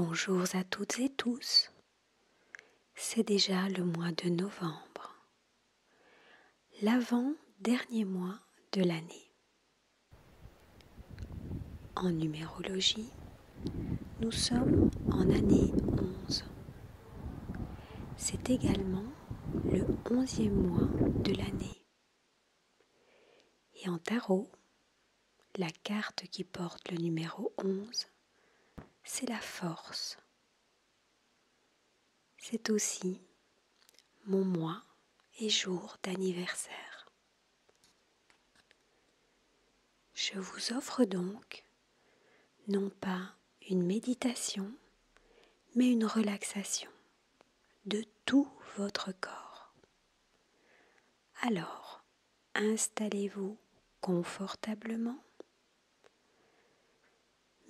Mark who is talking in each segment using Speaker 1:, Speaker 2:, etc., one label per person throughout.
Speaker 1: Bonjour à toutes et tous, c'est déjà le mois de novembre, l'avant-dernier mois de l'année. En numérologie, nous sommes en année 11. C'est également le 11e mois de l'année. Et en tarot, la carte qui porte le numéro 11, c'est la force. C'est aussi mon mois et jour d'anniversaire. Je vous offre donc non pas une méditation, mais une relaxation de tout votre corps. Alors, installez-vous confortablement.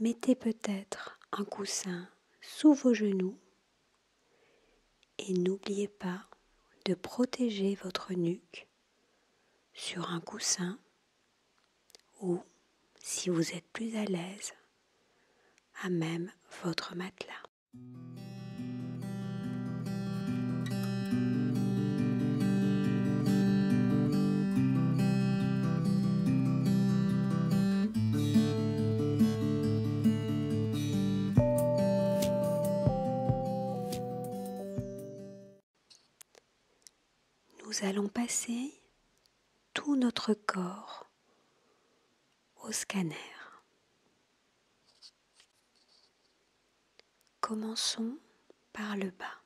Speaker 1: Mettez peut-être un coussin sous vos genoux et n'oubliez pas de protéger votre nuque sur un coussin ou, si vous êtes plus à l'aise, à même votre matelas. Nous allons passer tout notre corps au scanner. Commençons par le bas,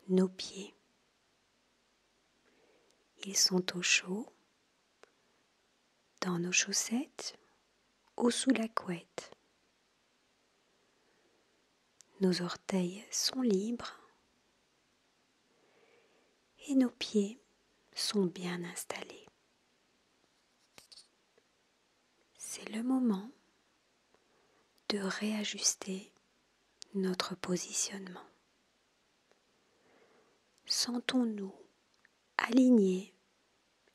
Speaker 1: nos pieds. Ils sont au chaud, dans nos chaussettes ou sous la couette. Nos orteils sont libres et nos pieds sont bien installés. C'est le moment de réajuster notre positionnement. Sentons-nous alignés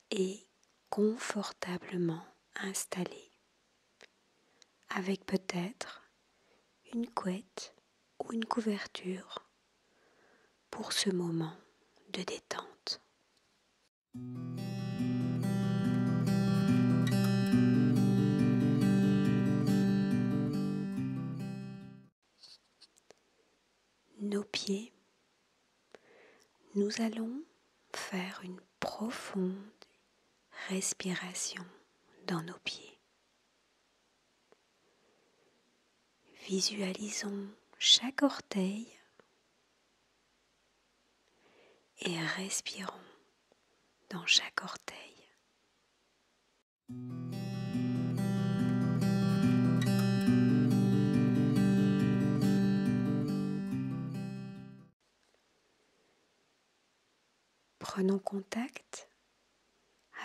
Speaker 1: et confortablement installés, avec peut-être une couette ou une couverture pour ce moment de détente. Nos pieds, nous allons faire une profonde respiration dans nos pieds. Visualisons chaque orteil et respirons dans chaque orteil. Prenons contact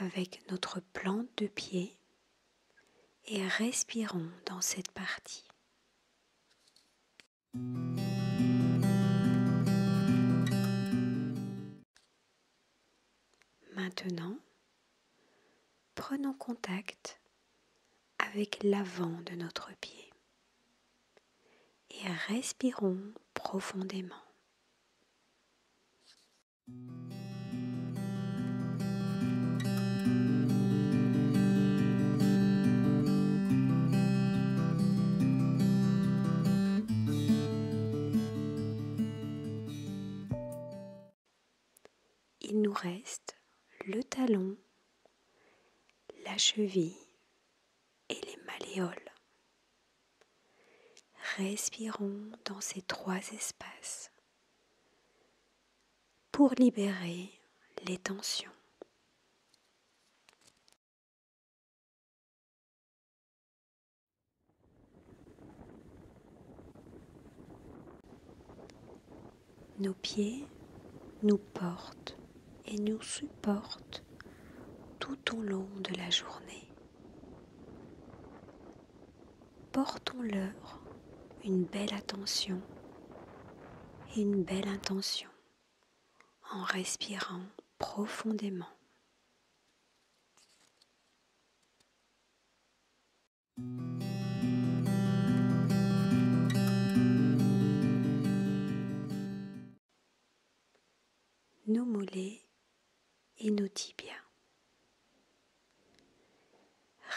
Speaker 1: avec notre plante de pied et respirons dans cette partie. Maintenant, prenons contact avec l'avant de notre pied et respirons profondément. Il nous reste le talon, la cheville et les malléoles. Respirons dans ces trois espaces pour libérer les tensions. Nos pieds nous portent et nous supportent tout au long de la journée. Portons-leur une belle attention et une belle intention en respirant profondément. nos mollets et nos tibias.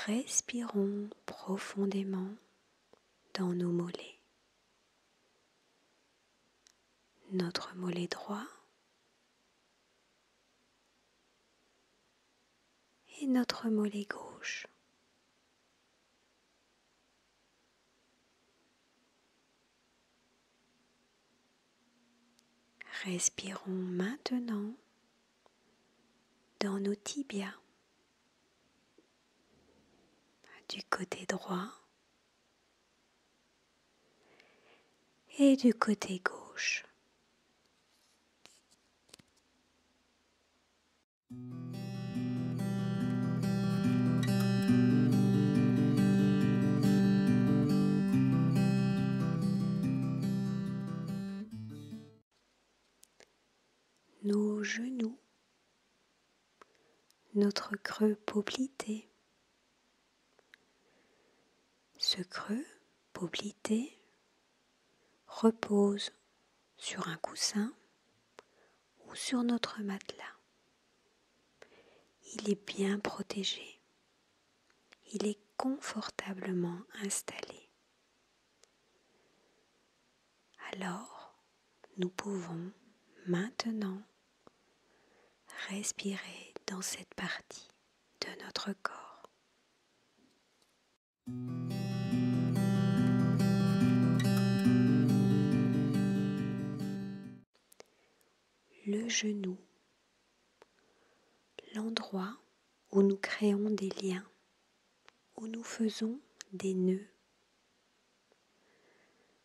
Speaker 1: Respirons profondément dans nos mollets. Notre mollet droit et notre mollet gauche. Respirons maintenant dans nos tibias, du côté droit et du côté gauche. Nos genoux, notre creux poplité. Ce creux poplité repose sur un coussin ou sur notre matelas. Il est bien protégé. Il est confortablement installé. Alors, nous pouvons maintenant respirer dans cette partie de notre corps. Le genou, l'endroit où nous créons des liens, où nous faisons des nœuds.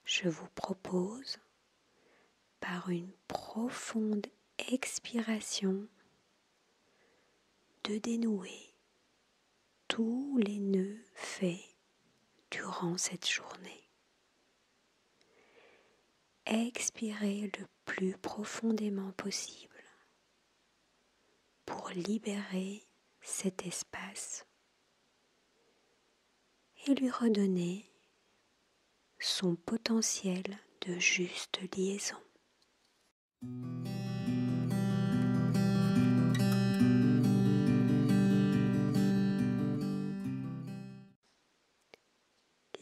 Speaker 1: Je vous propose, par une profonde expiration, de dénouer tous les nœuds faits durant cette journée. Expirez le plus profondément possible pour libérer cet espace et lui redonner son potentiel de juste liaison.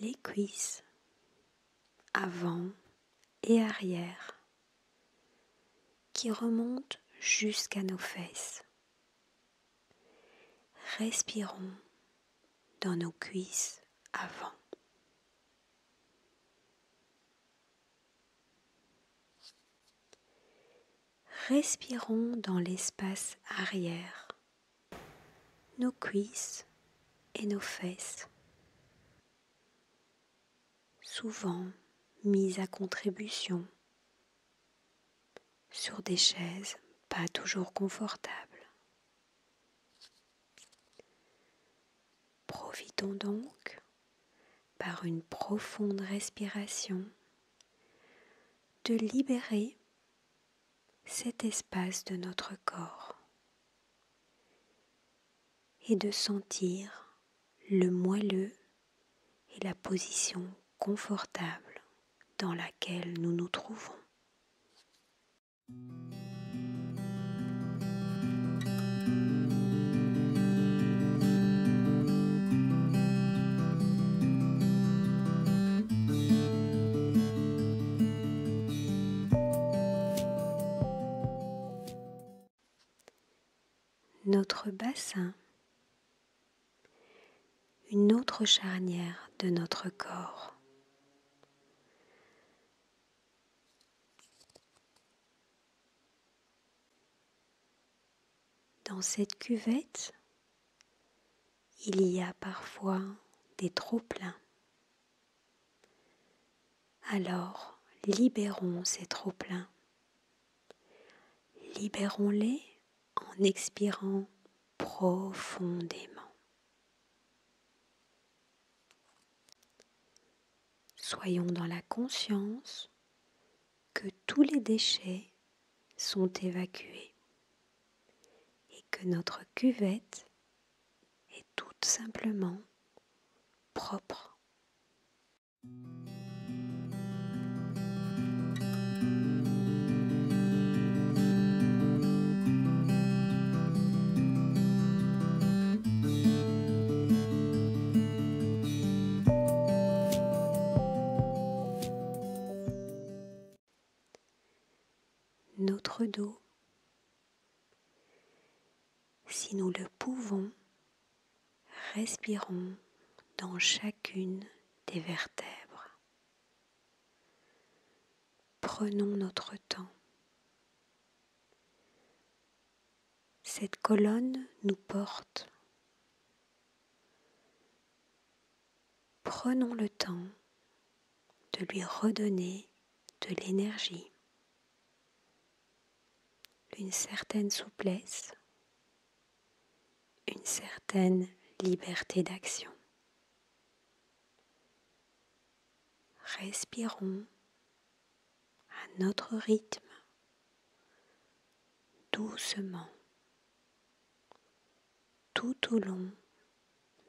Speaker 1: Les cuisses, avant et arrière, qui remontent jusqu'à nos fesses. Respirons dans nos cuisses avant. Respirons dans l'espace arrière, nos cuisses et nos fesses, souvent mises à contribution sur des chaises pas toujours confortables. Profitons donc, par une profonde respiration, de libérer cet espace de notre corps et de sentir le moelleux et la position confortable dans laquelle nous nous trouvons. Notre bassin, une autre charnière de notre corps. Dans cette cuvette, il y a parfois des trop-pleins. Alors, libérons ces trop-pleins. Libérons-les en expirant profondément. Soyons dans la conscience que tous les déchets sont évacués et que notre cuvette est tout simplement propre. notre dos. Si nous le pouvons, respirons dans chacune des vertèbres. Prenons notre temps. Cette colonne nous porte. Prenons le temps de lui redonner de l'énergie, une certaine souplesse, une certaine liberté d'action. Respirons à notre rythme, doucement, tout au long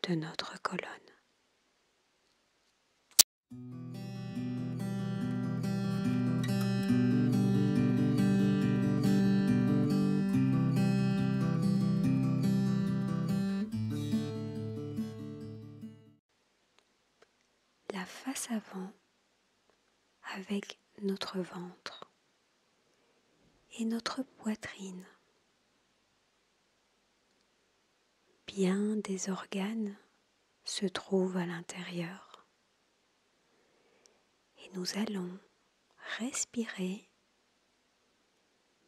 Speaker 1: de notre colonne. La face avant avec notre ventre et notre poitrine. Bien des organes se trouvent à l'intérieur et nous allons respirer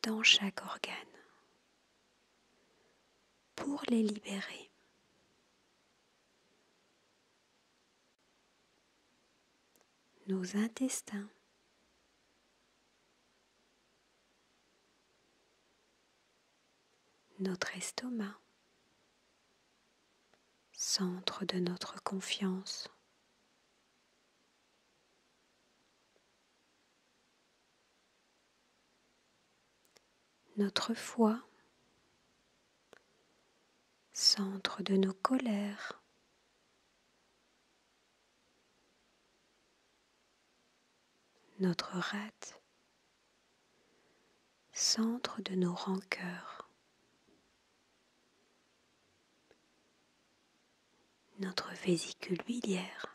Speaker 1: dans chaque organe pour les libérer. Nos intestins, notre estomac, centre de notre confiance, notre foie, centre de nos colères, notre rate, centre de nos rancœurs, notre vésicule biliaire.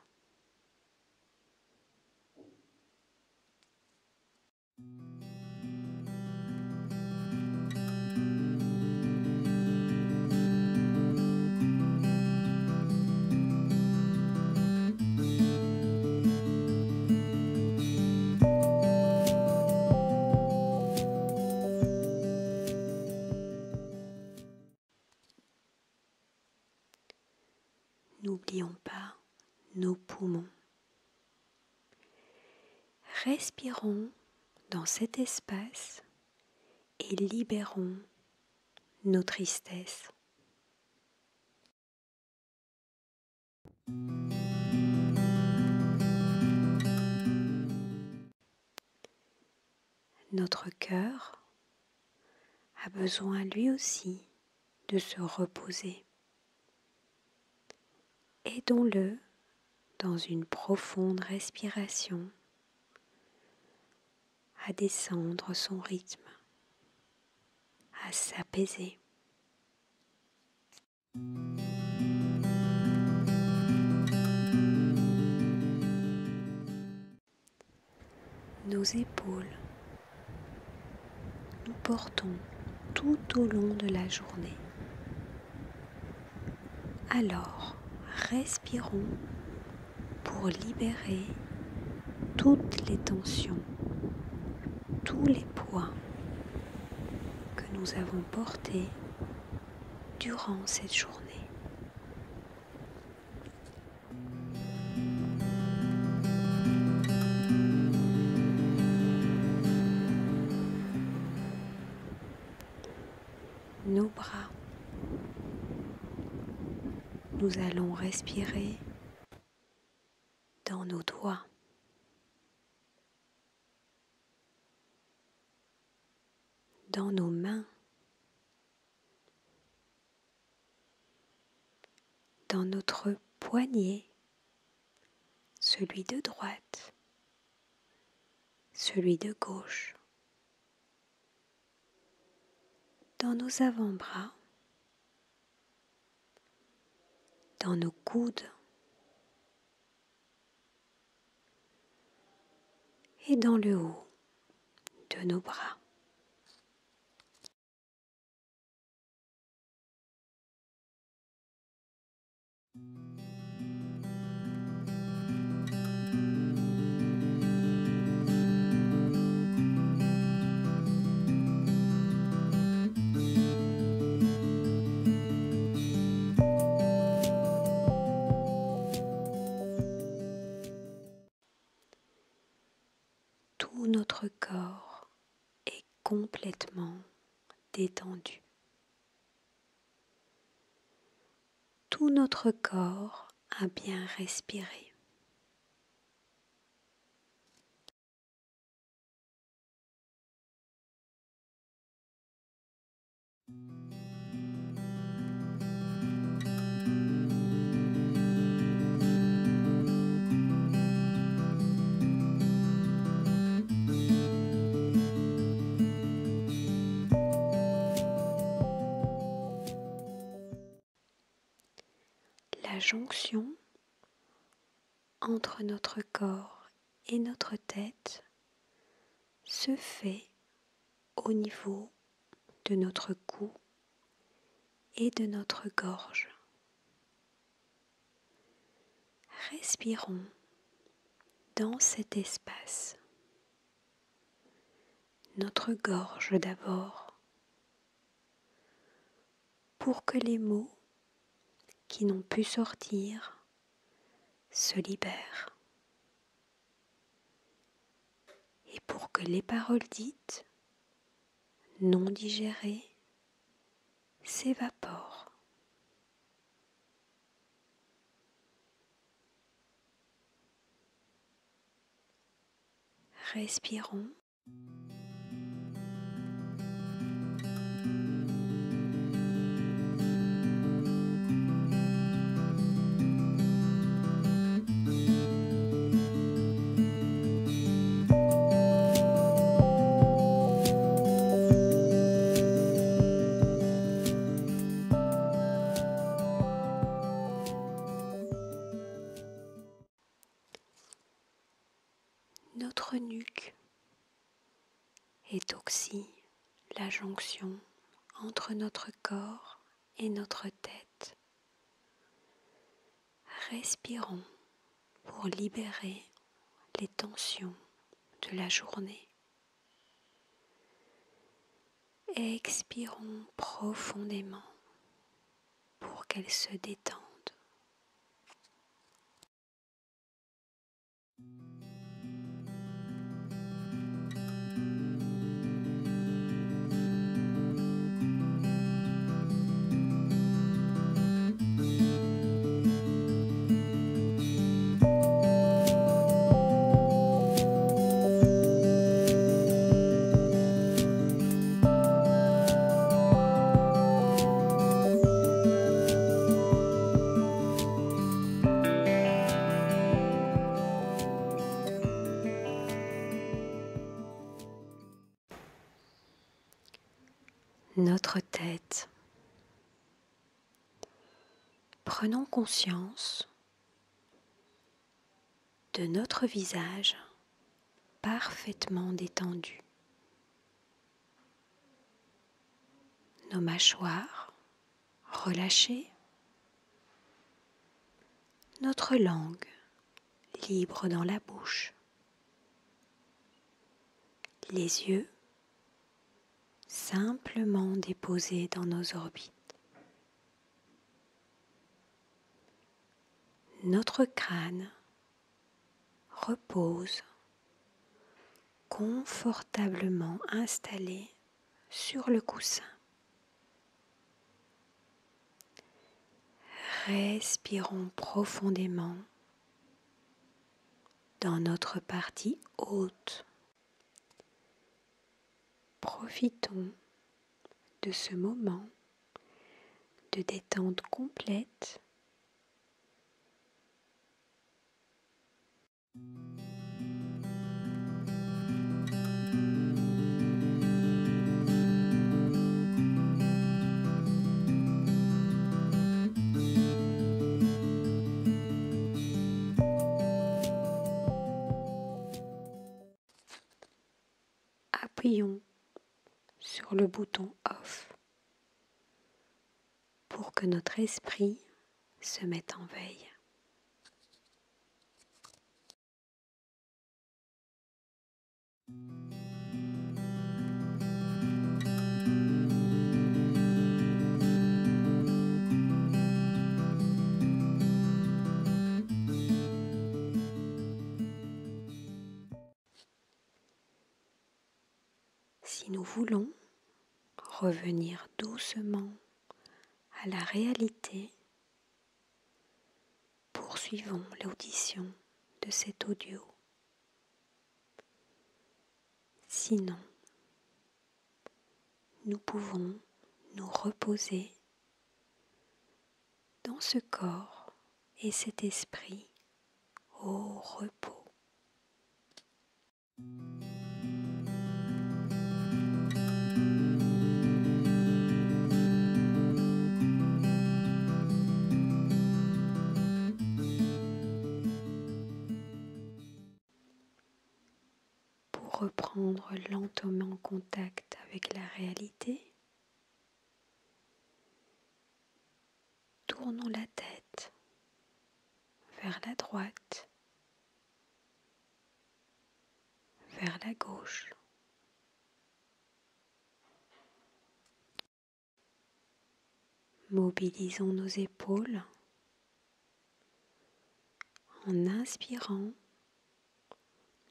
Speaker 1: N'oublions pas nos poumons. Respirons dans cet espace et libérons nos tristesses. Notre cœur a besoin lui aussi de se reposer. Aidons-le dans une profonde respiration à descendre son rythme, à s'apaiser. Nos épaules, nous portons tout au long de la journée. Alors, respirons pour libérer toutes les tensions, tous les poids que nous avons portés durant cette journée. Nos bras. Nous allons respirer dans nos doigts, dans nos mains, dans notre poignet, celui de droite, celui de gauche, dans nos avant-bras, dans nos coudes et dans le haut de nos bras. détendu. Tout notre corps a bien respiré. La jonction entre notre corps et notre tête se fait au niveau de notre cou et de notre gorge. Respirons dans cet espace. Notre gorge d'abord, pour que les mots qui n'ont pu sortir se libèrent et pour que les paroles dites, non digérées, s'évaporent. Respirons. Notre nuque est aussi la jonction entre notre corps et notre tête. Respirons pour libérer les tensions de la journée. Expirons profondément pour qu'elles se détendent. Notre tête. Prenons conscience de notre visage parfaitement détendu. Nos mâchoires relâchées. Notre langue libre dans la bouche. Les yeux simplement déposés dans nos orbites. Notre crâne repose confortablement installé sur le coussin. Respirons profondément dans notre partie haute. Profitons de ce moment de détente complète. Appuyons sur le bouton off pour que notre esprit se mette en veille. Si nous voulons revenir doucement à la réalité, poursuivons l'audition de cet audio. Sinon, nous pouvons nous reposer dans ce corps et cet esprit au repos. Pour reprendre lentement contact avec la réalité, tournons la tête vers la droite, vers la gauche. Mobilisons nos épaules en inspirant,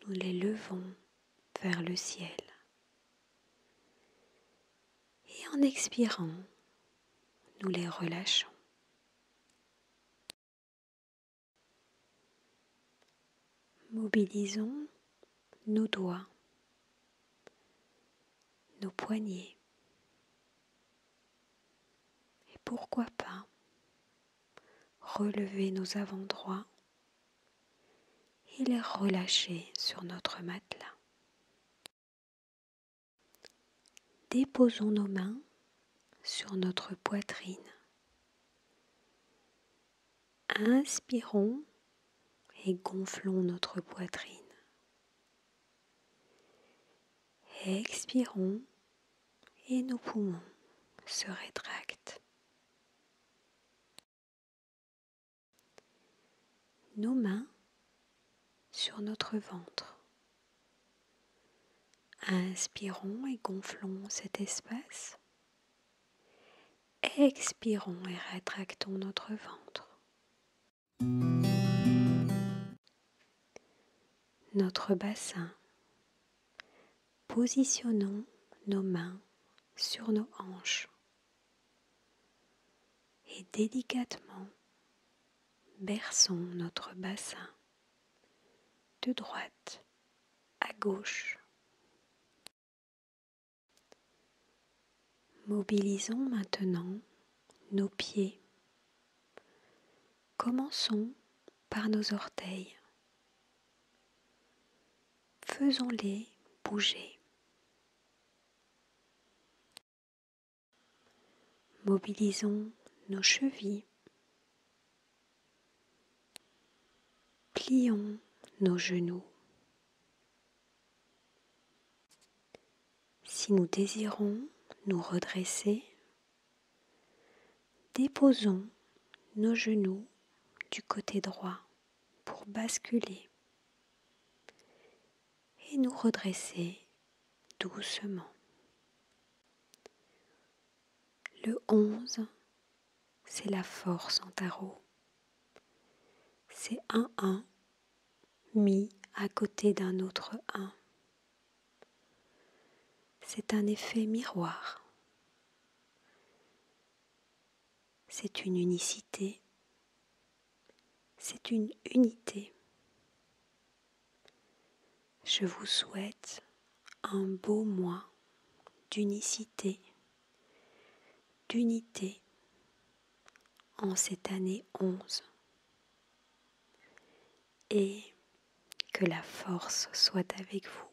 Speaker 1: nous les levons vers le ciel et en expirant, nous les relâchons. Mobilisons nos doigts, nos poignets et pourquoi pas relever nos avant-droits et les relâcher sur notre matelas. Déposons nos mains sur notre poitrine. Inspirons et gonflons notre poitrine. Expirons et nos poumons se rétractent. Nos mains sur notre ventre. Inspirons et gonflons cet espace. Expirons et rétractons notre ventre. Notre bassin. Positionnons nos mains sur nos hanches et délicatement berçons notre bassin de droite à gauche. Mobilisons maintenant nos pieds. Commençons par nos orteils. Faisons-les bouger. Mobilisons nos chevilles. Plions nos genoux. Si nous désirons nous redresser, déposons nos genoux du côté droit pour basculer et nous redresser doucement. Le 11, c'est la force en tarot. C'est un 1 mis à côté d'un autre 1. C'est un effet miroir. C'est une unicité. C'est une unité. Je vous souhaite un beau mois d'unicité, d'unité en cette année 11. Et que la force soit avec vous.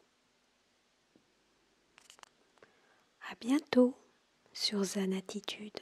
Speaker 1: À bientôt sur Zen Attitude.